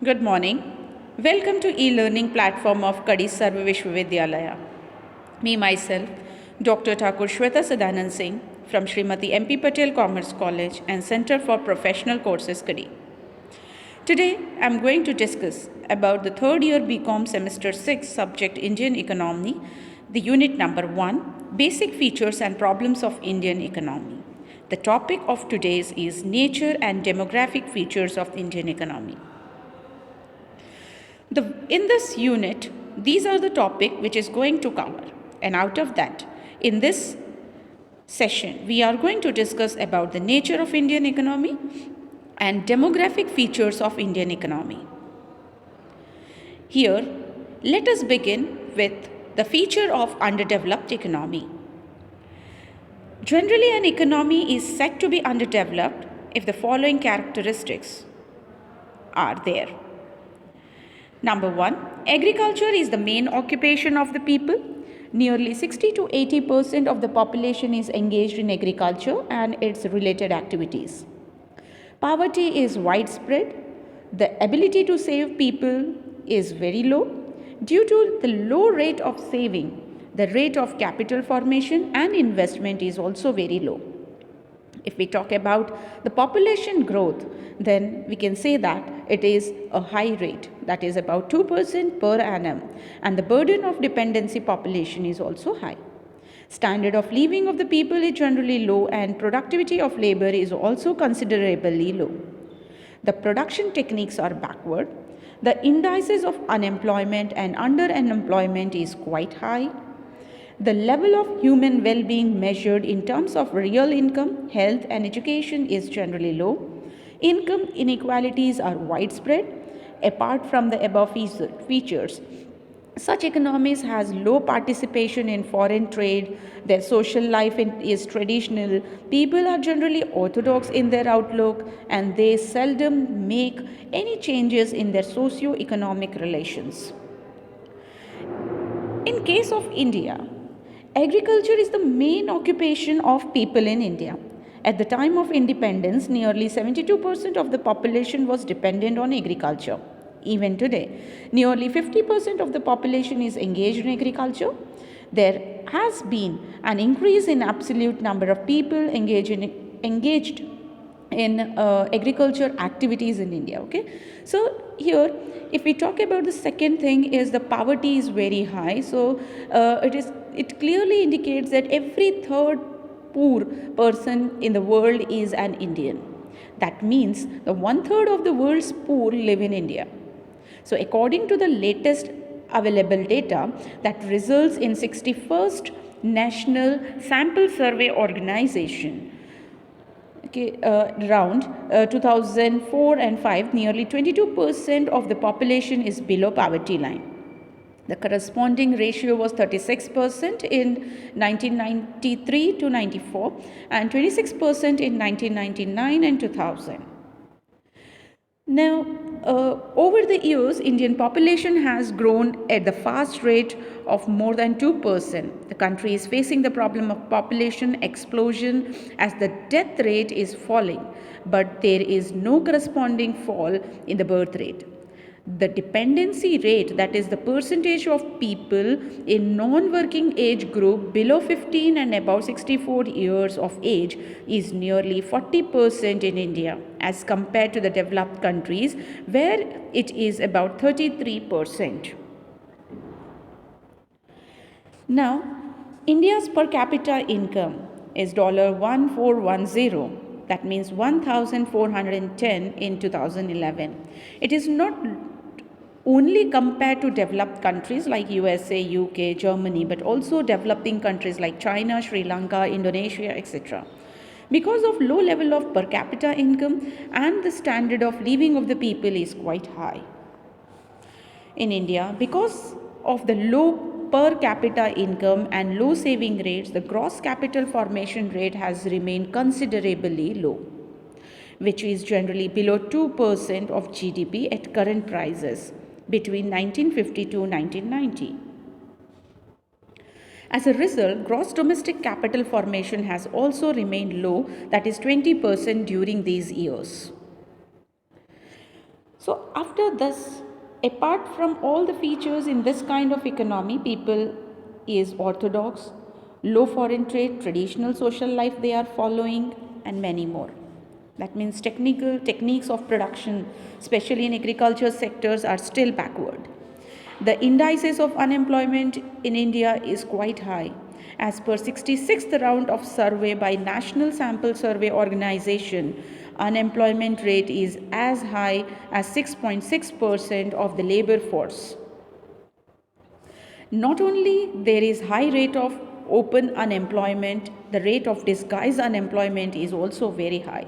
Good morning. Welcome to e-learning platform of Kadi Sarva Vishwavidyalaya. Me myself, Dr. Thakur Shweta Sadanand Singh from Srimati MP Patel Commerce College and Center for Professional Courses Kadi. Today, I am going to discuss about the third year Bcom semester 6 subject Indian Economy, the unit number 1, Basic Features and Problems of Indian Economy. The topic of today's is Nature and Demographic Features of the Indian Economy. In this unit, these are the topic which is going to cover. And out of that, in this session, we are going to discuss about the nature of Indian economy and demographic features of Indian economy. Here, let us begin with the feature of underdeveloped economy. Generally, an economy is said to be underdeveloped if the following characteristics are there. Number 1, agriculture is the main occupation of the people. Nearly 60 to 80% of the population is engaged in agriculture and its related activities. Poverty is widespread. The ability to save people is very low. Due to the low rate of saving, the rate of capital formation and investment is also very low. If we talk about the population growth, then we can say that it is a high rate, that is about 2% per annum, and the burden of dependency population is also high. Standard of living of the people is generally low and productivity of labor is also considerably low. The production techniques are backward. The indices of unemployment and underemployment is quite high. The level of human well-being measured in terms of real income, health and education is generally low. Income inequalities are widespread. Apart from the above features, such economies has low participation in foreign trade, their social life is traditional, people are generally orthodox in their outlook, and they seldom make any changes in their socio-economic relations. In case of India, agriculture is the main occupation of people in India. At the time of independence, nearly 72% of the population was dependent on agriculture. Even today, nearly 50% of the population is engaged in agriculture. There has been an increase in absolute number of people engaged in agriculture activities in India. Okay, so here, if we talk about the second thing, is the poverty is very high. So it clearly indicates that every third poor person in the world is an Indian. That means the 1/3 of the world's poor live in India. So according to the latest available data, that results in 61st National Sample Survey Organization, around 2004 and 5, nearly 22% of the population is below poverty line. The corresponding ratio was 36% in 1993 to 94 and 26% in 1999 and 2000. Now, over the years, Indian population has grown at the fast rate of more than 2%. The country is facing the problem of population explosion as the death rate is falling, but there is no corresponding fall in the birth rate. The dependency rate, that is the percentage of people in non-working age group below 15 and above 64 years of age, is nearly 40% in India as compared to the developed countries where it is about 33%. Now, India's per capita income is $1410. That means 1,410 in 2011. It is not only compared to developed countries like USA, UK, Germany, but also developing countries like China, Sri Lanka, Indonesia, etc. Because of low level of per capita income and the standard of living of the people is quite high. In India, because of the low per capita income and low saving rates, the gross capital formation rate has remained considerably low, which is generally below 2% of GDP at current prices between 1950 to 1990. As a result, gross domestic capital formation has also remained low, that is 20% during these years. So after this, apart from all the features in this kind of economy, people is orthodox, low foreign trade, traditional social life they are following, and many more. That means technical techniques of production, especially in agriculture sectors, are still backward. The indices of unemployment in India is quite high. As per 66th round of survey by National Sample Survey Organization, unemployment rate is as high as 6.6% of the labor force. Not only there is high rate of open unemployment, the rate of disguised unemployment is also very high.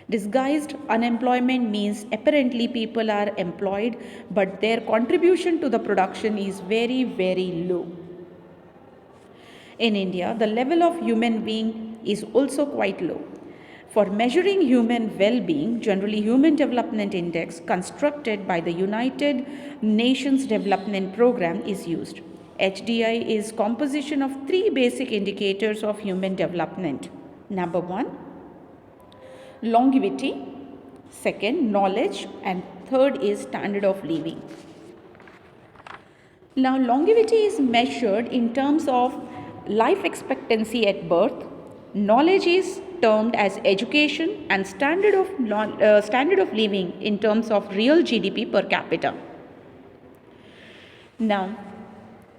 Disguised unemployment means apparently people are employed, but their contribution to the production is very, very low. In India, the level of human being is also quite low. For measuring human well-being, generally Human Development Index constructed by the United Nations Development Program is used. HDI is composition of three basic indicators of human development. Number one, longevity, second, knowledge, and third is standard of living. Now, longevity is measured in terms of life expectancy at birth. Knowledge is termed as education, and standard of living in terms of real GDP per capita. Now,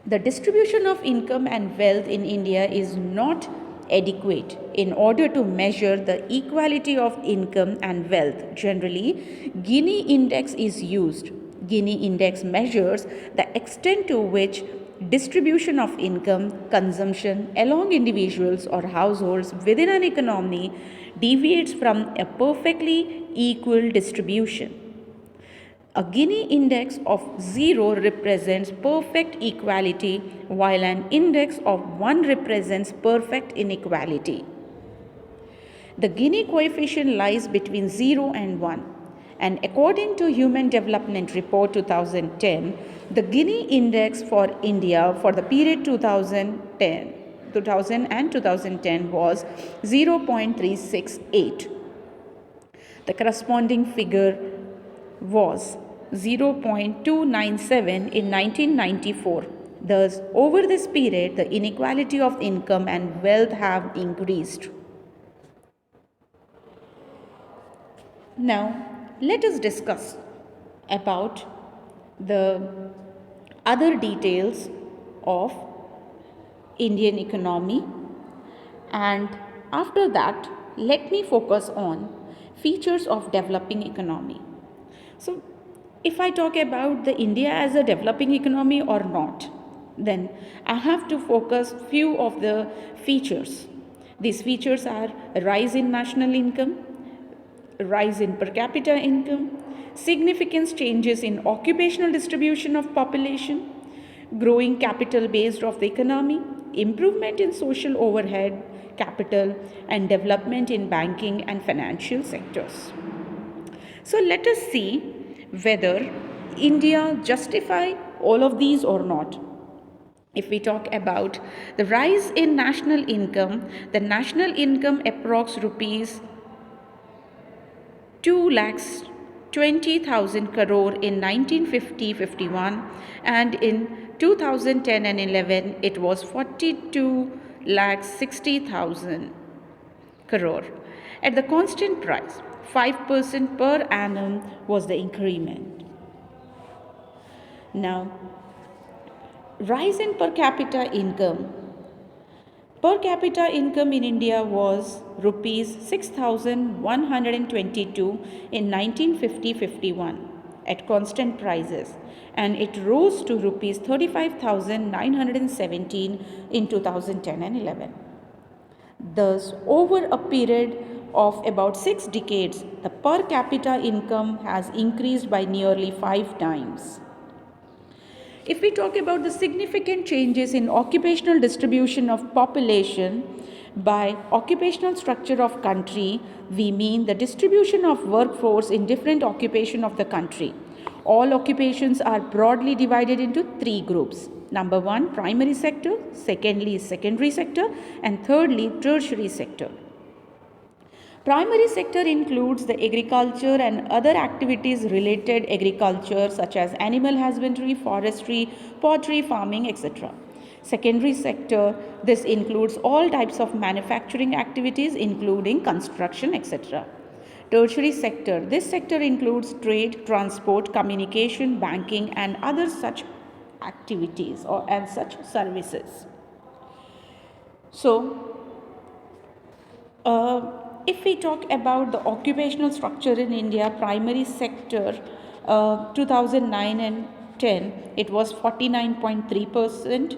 the distribution of income and wealth in India is not adequate in order to measure the equality of income and wealth. Generally, Gini index is used. Gini index measures the extent to which distribution of income, consumption along individuals or households within an economy deviates from a perfectly equal distribution. A Gini index of 0 represents perfect equality, while an index of 1 represents perfect inequality. The Gini coefficient lies between 0 and 1, and according to Human Development Report 2010, the Gini index for India for the period 2000 and 2010 was 0.368. The corresponding figure was 0.297 in 1994. Thus, over this period, the inequality of income and wealth have increased. Now, let us discuss about the other details of Indian economy, and after that, let me focus on features of developing economy. So, if I talk about the India as a developing economy or not, then I have to focus few of the features. These features are a rise in national income, a rise in per capita income, significant changes in occupational distribution of population, growing capital base of the economy, improvement in social overhead, capital, and development in banking and financial sectors. So let us see whether India justify all of these or not. If we talk about the rise in national income, the national income approx rupees 2,20,000 crore in 1950-51, and in 2010 and 11 it was 42,60,000 crore. At the constant price, 5% per annum was the increment. Now, rise in per capita income. Per capita income in India was rupees 6,122 in 1950-51 at constant prices, and it rose to rupees 35,917 in 2010 and 11. Thus, over a period of about 6 decades, the per capita income has increased by nearly 5 times. If we talk about the significant changes in occupational distribution of population, by occupational structure of country, we mean the distribution of workforce in different occupation of the country. All occupations are broadly divided into 3 groups. Number 1, primary sector, secondly, secondary sector, and thirdly, tertiary sector. Primary sector includes the agriculture and other activities related agriculture such as animal husbandry, forestry, pottery, farming, etc. Secondary sector, this includes all types of manufacturing activities including construction, etc. Tertiary sector, this sector includes trade, transport, communication, banking and other such activities and such services. So, if we talk about the occupational structure in India, primary sector, 2009 and 10, it was 49.3%.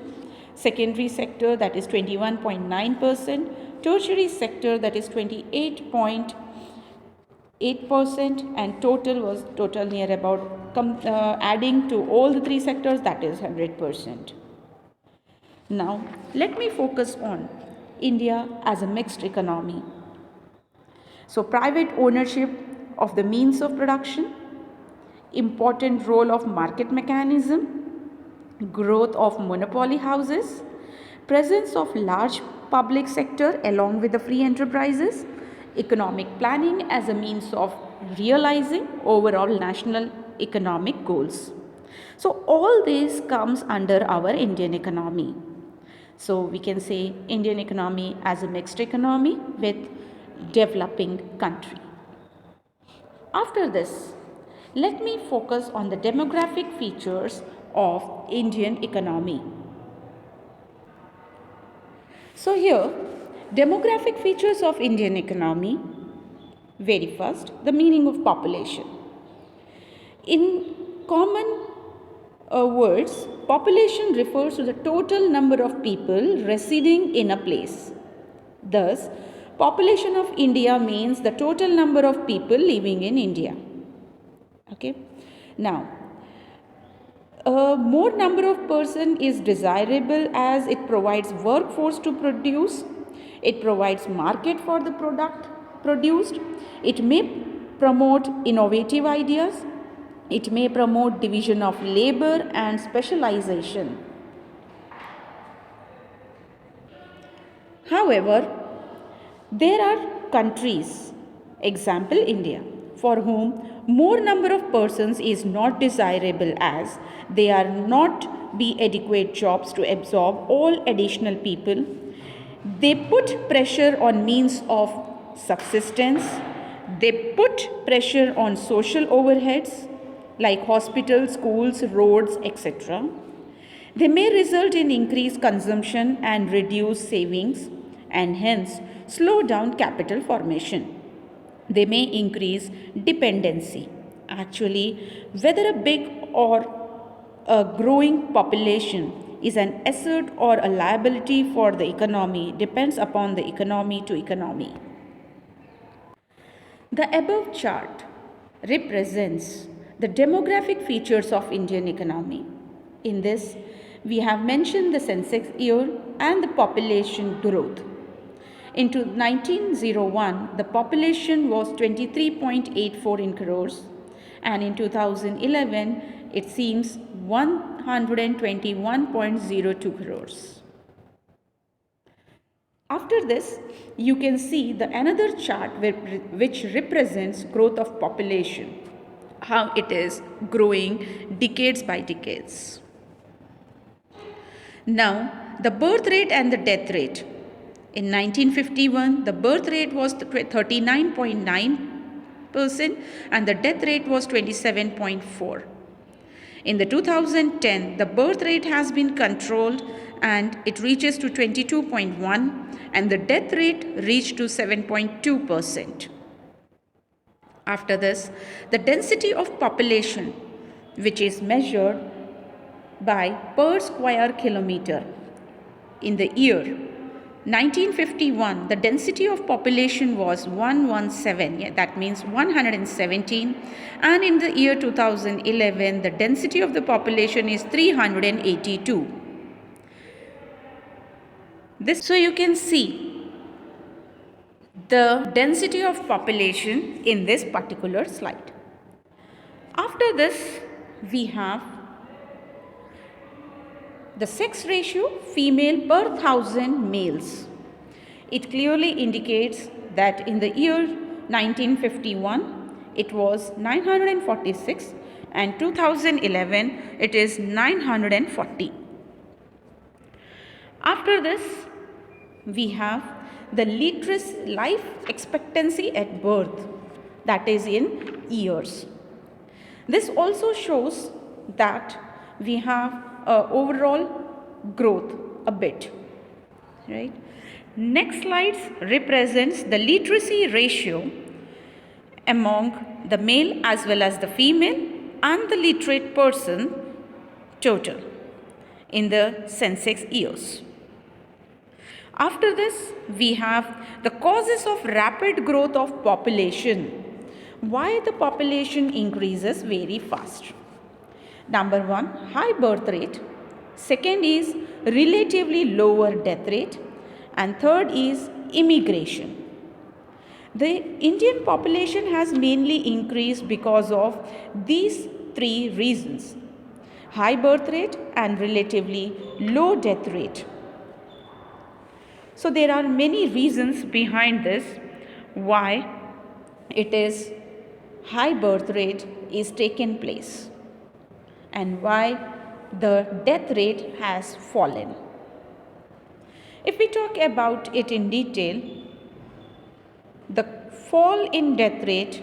Secondary sector, that is 21.9%. Tertiary sector, that is 28.8%. And total near about, adding to all the three sectors, that is 100%. Now, let me focus on India as a mixed economy. So, private ownership of the means of production, important role of market mechanism, growth of monopoly houses, presence of large public sector along with the free enterprises, economic planning as a means of realizing overall national economic goals. So, all this comes under our Indian economy. So, we can say Indian economy as a mixed economy with developing country. After this, let me focus on the demographic features of Indian economy. So, here demographic features of Indian economy. Very first, the meaning of population. In common words, population refers to the total number of people residing in a place. Thus, population of India means the total number of people living in India. Okay. Now, more number of person is desirable as it provides workforce to produce. It provides market for the product produced. It may promote innovative ideas. It may promote division of labor and specialization. However, there are countries, example India, for whom more number of persons is not desirable as they are not be adequate jobs to absorb all additional people. They put pressure on means of subsistence. They put pressure on social overheads like hospitals, schools, roads, etc. They may result in increased consumption and reduced savings and hence slow down capital formation. They may increase dependency. Actually, whether a big or a growing population is an asset or a liability for the economy depends upon the economy to economy. The above chart represents the demographic features of Indian economy. In this, we have mentioned the census year and the population growth. In 1901, the population was 23.84 in crores, and in 2011, it seems 121.02 crores. After this, you can see the another chart which represents growth of population, how it is growing decades by decades. Now, the birth rate and the death rate. In 1951, the birth rate was 39.9% and the death rate was 27.4%. In the 2010, the birth rate has been controlled and it reaches to 22.1% and the death rate reached to 7.2%. After this, the density of population, which is measured by per square kilometer. In the year 1951, the density of population was 117, that means 117, and in the year 2011, the density of the population is 382. So you can see the density of population in this particular slide. After this, we have the sex ratio female per 1000 males. It clearly indicates that in the year 1951 it was 946 and 2011 it is 940. After this, we have the life expectancy at birth, that is in years. This also shows that we have overall growth a bit, right? Next slide represents the literacy ratio among the male as well as the female and the literate person total in the census years. After this, we have the causes of rapid growth of population. Why the population increases very fast? Number one, high birth rate. Second is relatively lower death rate. And third is immigration. The Indian population has mainly increased because of these three reasons: high birth rate and relatively low death rate. So there are many reasons behind this why it is high birth rate is taken place and why the death rate has fallen. If we talk about it in detail, the fall in death rate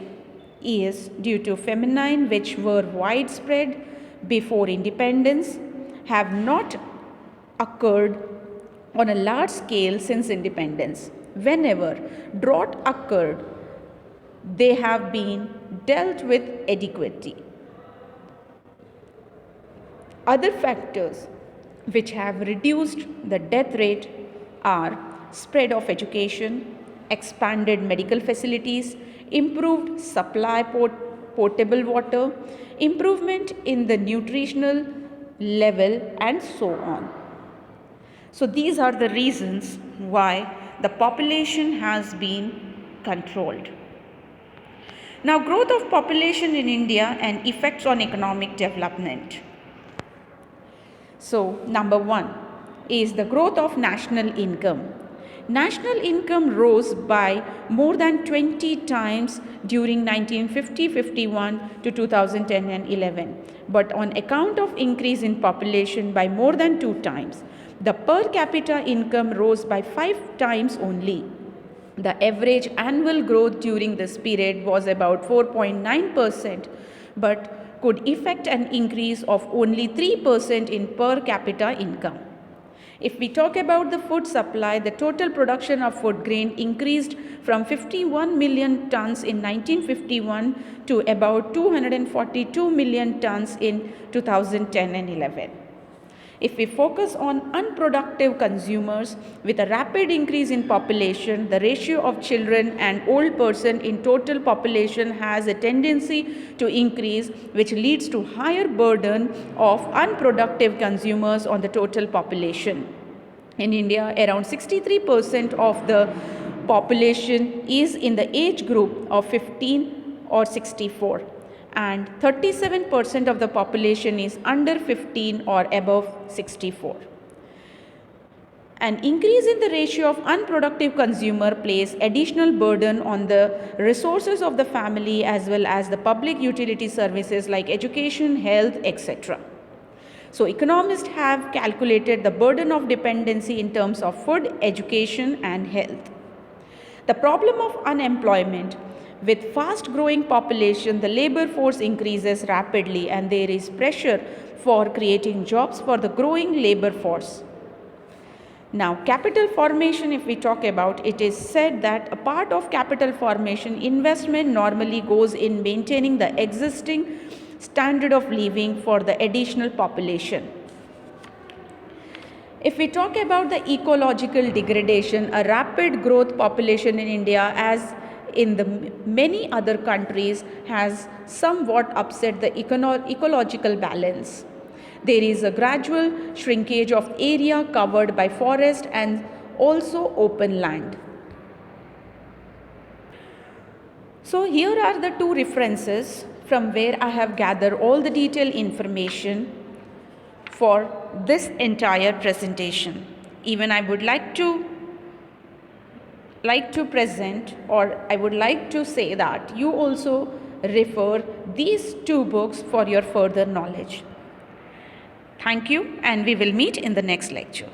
is due to feminine which were widespread before independence, have not occurred on a large scale since independence. Whenever drought occurred, they have been dealt with adequately. Other factors which have reduced the death rate are spread of education, expanded medical facilities, improved supply potable water, improvement in the nutritional level, and so on. So these are the reasons why the population has been controlled. Now, growth of population in India and effects on economic development. So, number one is the growth of national income. National income rose by more than 20 times during 1950-51 to 2010 and 11. But on account of increase in population by more than 2 times, the per capita income rose by 5 times only. The average annual growth during this period was about 4.9%, but could effect an increase of only 3% in per capita income. If we talk about the food supply, the total production of food grain increased from 51 million tons in 1951 to about 242 million tons in 2010 and 11. If we focus on unproductive consumers, with a rapid increase in population, the ratio of children and old person in total population has a tendency to increase, which leads to higher burden of unproductive consumers on the total population. In India, around 63% of the population is in the age group of 15 or 64. And 37% of the population is under 15 or above 64. An increase in the ratio of unproductive consumer places additional burden on the resources of the family as well as the public utility services like education, health, etc. So economists have calculated the burden of dependency in terms of food, education, and health. The problem of unemployment. With fast growing population, the labor force increases rapidly and there is pressure for creating jobs for the growing labor force. Now, capital formation, if we talk about, it is said that a part of capital formation investment normally goes in maintaining the existing standard of living for the additional population. If we talk about the ecological degradation, a rapid growth population in India as in the many other countries has somewhat upset the ecological balance. There is a gradual shrinkage of area covered by forest and also open land. So here are the two references from where I have gathered all the detailed information for this entire presentation. Even I would like to like to present, or I would like to say that you also refer these two books for your further knowledge. Thank you, and we will meet in the next lecture.